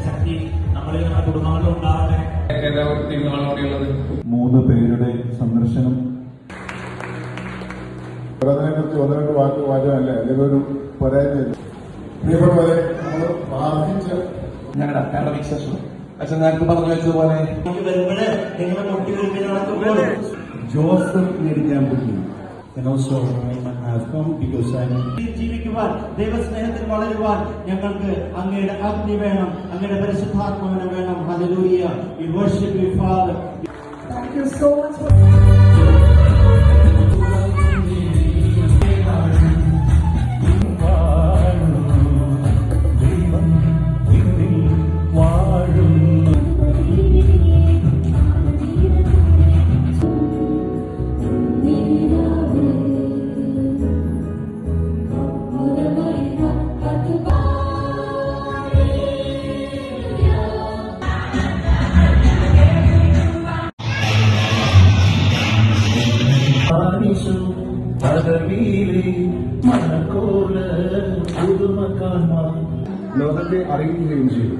ശക്തി നമ്മളിൽ നമ്മുടെ കുടുംബങ്ങളിലും ഉണ്ടാകട്ടെ. മൂന്ന് പേരുടെ സന്ദർശനം കുറിച്ച് ഒന്ന് രണ്ട് വാക്ക് മാറ്റാനല്ലേ, അല്ലെങ്കിൽ ഒരു പരാജയം. പ്രിയപ്പെട്ടവരെ, നമ്മൾ പ്രാർത്ഥിച്ച് ഞങ്ങളുടെ അക്കാഡമിക് സെഷൻ അച്ഛൻ നേരത്തെ പറഞ്ഞു വെച്ചതുപോലെ ജോസഫ് നേടിക്കാൻ പറ്റി. ജീവിക്കുവാൻ ദൈവസ്നേഹത്തിൽ വളരുവാൻ ഞങ്ങൾക്ക് അങ്ങയുടെ അഗ്നി വേണം, അങ്ങയുടെ പരിശുദ്ധാത്മാവിനെ വേണം. Hallelujah. We worship you, Father. Thank you so much for ലോകത്തെ അറിയിക്കുകയും ചെയ്തു.